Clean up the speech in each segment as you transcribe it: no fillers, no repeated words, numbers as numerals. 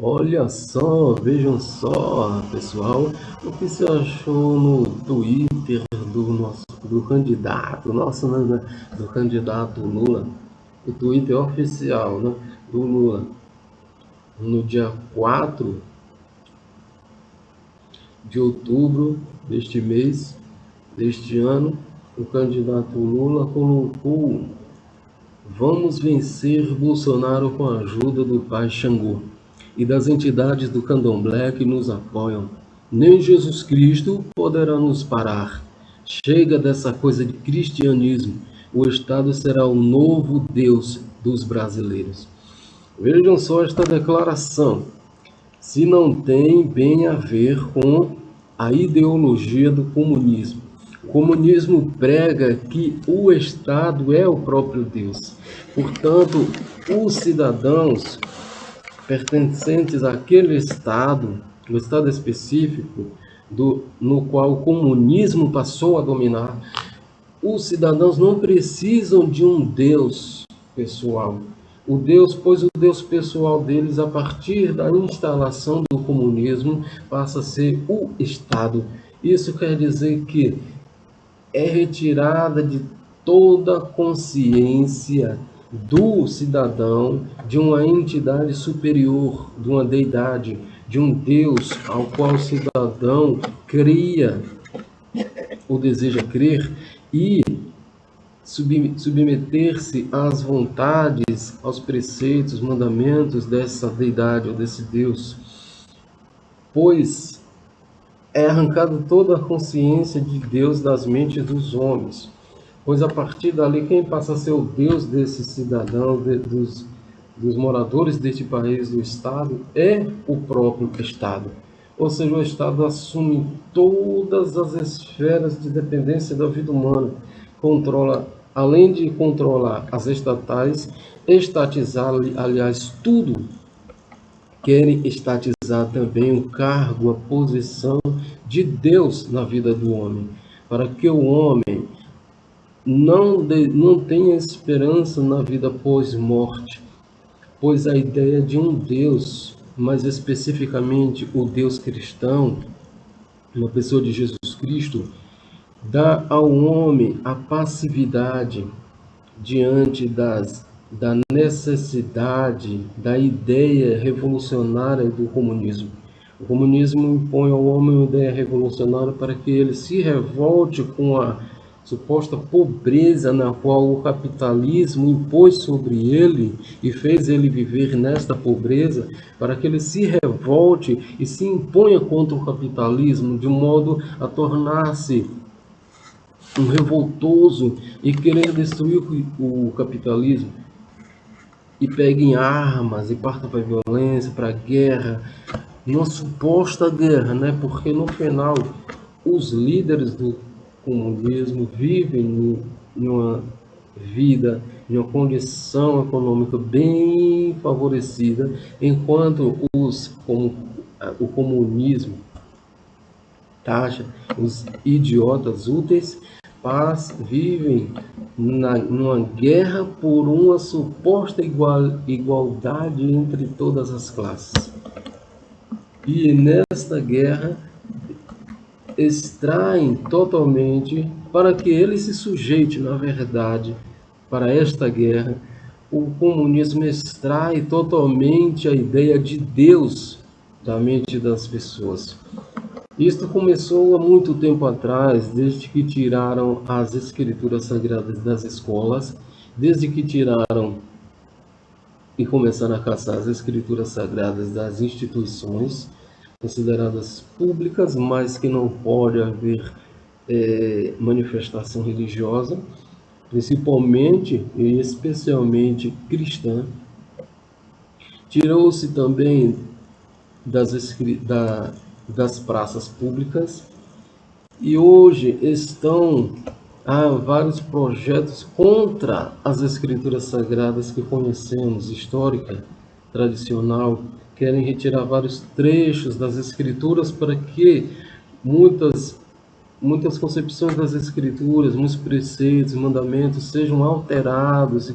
Olha só, vejam só, pessoal, o que você achou no Twitter do candidato, do candidato Lula, o Twitter oficial, né, do Lula, no dia 4 de outubro deste mês, deste ano, o candidato Lula colocou: vamos vencer Bolsonaro com a ajuda do Pai Xangô e das entidades do Candomblé que nos apoiam. Nem Jesus Cristo poderá nos parar. Chega dessa coisa de cristianismo. O Estado será o novo Deus dos brasileiros. Vejam só esta declaração. Se não tem bem a ver com a ideologia do comunismo. O comunismo prega que o Estado é o próprio Deus. Portanto, os cidadãos pertencentes àquele Estado, o Estado específico, no qual o comunismo passou a dominar, os cidadãos não precisam de um Deus pessoal. Pois o Deus pessoal deles, a partir da instalação do comunismo, passa a ser o Estado. Isso quer dizer que é retirada de toda consciência do cidadão de uma entidade superior, de uma deidade, de um Deus ao qual o cidadão cria ou deseja crer e submeter-se às vontades, aos preceitos, mandamentos dessa deidade ou desse Deus, pois é arrancada toda a consciência de Deus das mentes dos homens, pois a partir dali quem passa a ser o Deus desses cidadãos, dos moradores deste país, do Estado, é o próprio Estado. Ou seja, o Estado assume todas as esferas de dependência da vida humana, controla, além de controlar as estatais, estatizar, aliás, tudo. Querem estatizar também o cargo, a posição de Deus na vida do homem, para que o homem não tenha esperança na vida pós-morte, pois a ideia de um Deus, mais especificamente o Deus cristão, na pessoa de Jesus Cristo, dá ao homem a passividade diante da necessidade, da ideia revolucionária do comunismo. O comunismo impõe ao homem uma ideia revolucionária para que ele se revolte com a suposta pobreza na qual o capitalismo impôs sobre ele e fez ele viver nesta pobreza, para que ele se revolte e se imponha contra o capitalismo de modo a tornar-se um revoltoso e querer destruir o capitalismo, e pegue em armas e parta para a violência, para a guerra, numa suposta guerra, né? Porque no final os líderes do comunismo vivem em uma vida, em uma condição econômica bem favorecida, enquanto o comunismo taxa os idiotas úteis vivem numa guerra por uma suposta igualdade entre todas as classes. E nesta guerra extraem totalmente, para que ele se sujeite, na verdade, para esta guerra, o comunismo extrai totalmente a ideia de Deus da mente das pessoas. Isto começou há muito tempo atrás, desde que tiraram as escrituras sagradas das escolas, desde que tiraram e começaram a caçar as escrituras sagradas das instituições consideradas públicas, mas que não pode haver manifestação religiosa, principalmente e especialmente cristã. Tirou-se também das praças públicas, e hoje há vários projetos contra as escrituras sagradas que conhecemos, histórica, tradicional, querem retirar vários trechos das escrituras para que muitas concepções das escrituras, muitos preceitos, mandamentos sejam alterados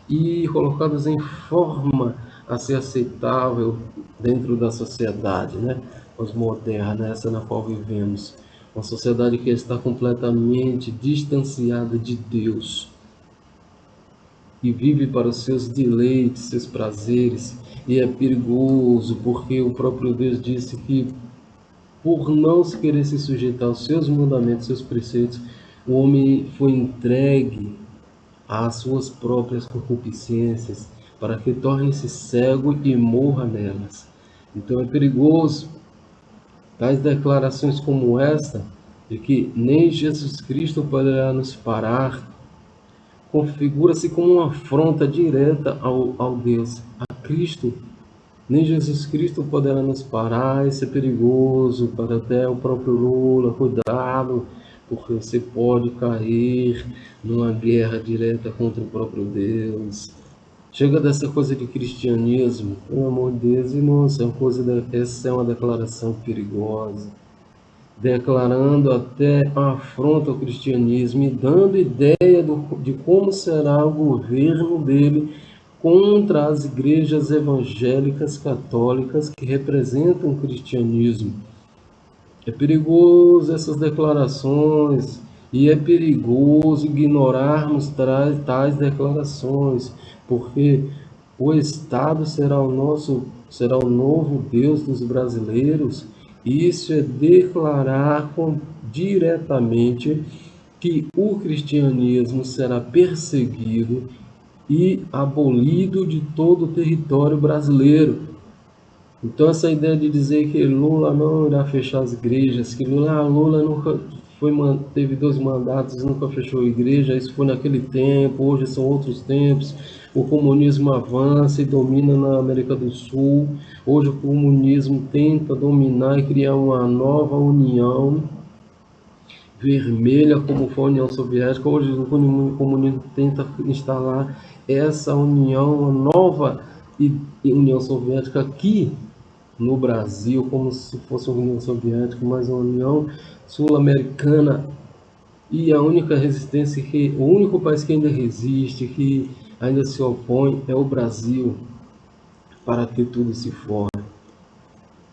e colocados em forma a ser aceitável dentro da sociedade, né, pós-moderna, essa na qual vivemos. Uma sociedade que está completamente distanciada de Deus, que vive para os seus deleites, seus prazeres, e é perigoso, porque o próprio Deus disse que, por não se querer se sujeitar aos seus mandamentos, seus preceitos, o homem foi entregue às suas próprias concupiscências, para que torne-se cego e morra nelas. Então é perigoso tais declarações como esta, de que nem Jesus Cristo poderá nos parar, configura-se como uma afronta direta ao Deus, a Cristo. Nem Jesus Cristo poderá nos parar, isso é perigoso para até o próprio Lula, cuidado, porque você pode cair numa guerra direta contra o próprio Deus. Chega dessa coisa de cristianismo, pelo amor de Deus, irmão, essa é uma declaração perigosa, declarando até a afronta ao cristianismo e dando ideia de como será o governo dele contra as igrejas evangélicas católicas que representam o cristianismo. É perigoso essas declarações e é perigoso ignorarmos tais declarações, porque o Estado será será o novo Deus dos brasileiros. Isso é declarar diretamente que o cristianismo será perseguido e abolido de todo o território brasileiro. Então essa ideia de dizer que Lula não irá fechar as igrejas, que Lula nunca teve 2 mandatos, nunca fechou a igreja, isso foi naquele tempo, hoje são outros tempos, o comunismo avança e domina na América do Sul, hoje o comunismo tenta dominar e criar uma nova união vermelha, como foi a União Soviética. Hoje o comunismo tenta instalar essa união, uma nova União Soviética aqui no Brasil, como se fosse uma União Soviética, mas uma União Sul-Americana. E a única resistência, o único país que ainda resiste, que ainda se opõe, é o Brasil, para que tudo se forme.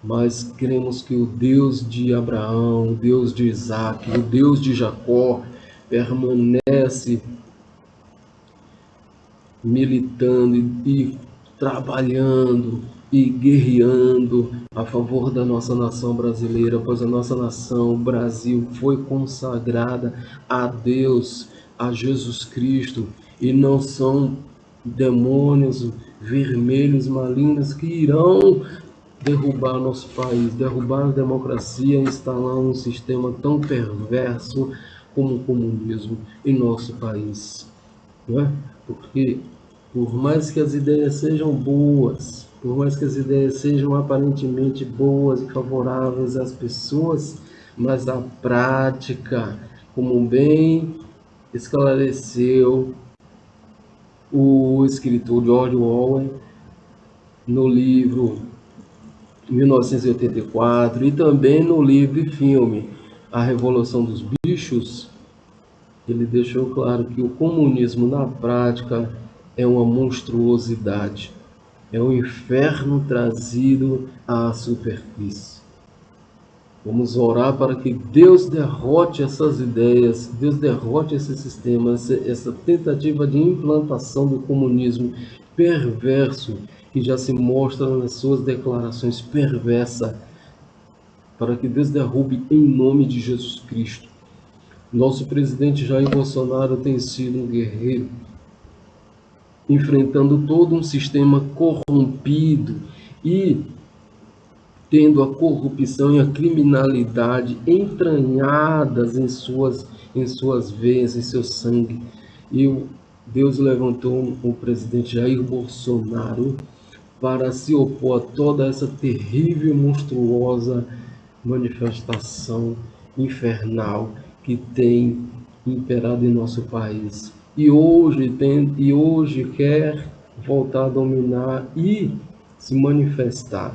Mas cremos que o Deus de Abraão, o Deus de Isaac, o Deus de Jacó permanece militando e trabalhando e guerreando a favor da nossa nação brasileira, pois a nossa nação, o Brasil, foi consagrada a Deus, a Jesus Cristo, e não são demônios vermelhos malignos que irão derrubar nosso país, derrubar a democracia e instalar um sistema tão perverso como o comunismo em nosso país. Não é? Porque por mais que as ideias sejam boas, por mais que as ideias sejam aparentemente boas e favoráveis às pessoas, mas a prática, como bem esclareceu o escritor George Orwell no livro 1984 e também no livro e filme A Revolução dos Bichos, ele deixou claro que o comunismo na prática é uma monstruosidade, é um inferno trazido à superfície. Vamos orar para que Deus derrote essas ideias, Deus derrote esse sistema, essa tentativa de implantação do comunismo perverso, que já se mostra nas suas declarações perversa, para que Deus derrube em nome de Jesus Cristo. Nosso presidente Jair Bolsonaro tem sido um guerreiro, enfrentando todo um sistema corrompido e tendo a corrupção e a criminalidade entranhadas em suas veias, em seu sangue. E Deus levantou o presidente Jair Bolsonaro para se opor a toda essa terrível e monstruosa manifestação infernal que tem imperado em nosso país. E hoje quer voltar a dominar e se manifestar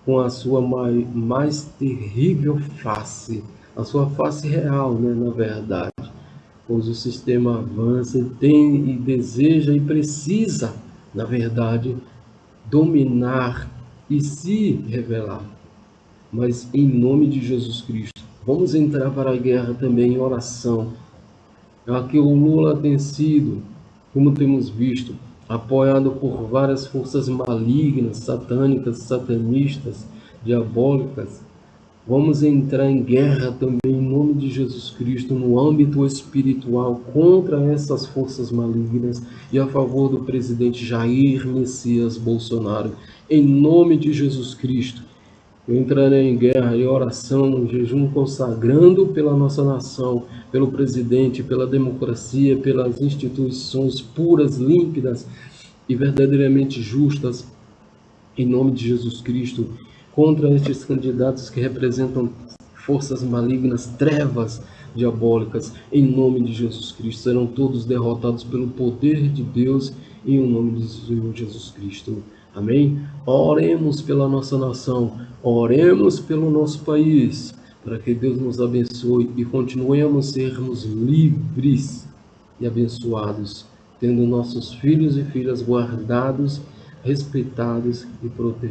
com a sua mais terrível face, a sua face real, né, na verdade. Pois o sistema avança e tem e deseja e precisa, na verdade, dominar e se revelar. Mas em nome de Jesus Cristo, vamos entrar para a guerra também em oração. Aqui o Lula tem sido, como temos visto, apoiado por várias forças malignas, satânicas, satanistas, diabólicas. Vamos entrar em guerra também em nome de Jesus Cristo no âmbito espiritual contra essas forças malignas e a favor do presidente Jair Messias Bolsonaro. Em nome de Jesus Cristo, eu entrarei em guerra, em oração, em jejum, consagrando pela nossa nação, pelo presidente, pela democracia, pelas instituições puras, límpidas e verdadeiramente justas, em nome de Jesus Cristo, contra estes candidatos que representam forças malignas, trevas diabólicas, em nome de Jesus Cristo. Serão todos derrotados pelo poder de Deus, em nome do Senhor Jesus Cristo. Amém? Oremos pela nossa nação, oremos pelo nosso país, para que Deus nos abençoe e continuemos a sermos livres e abençoados, tendo nossos filhos e filhas guardados, respeitados e protegidos.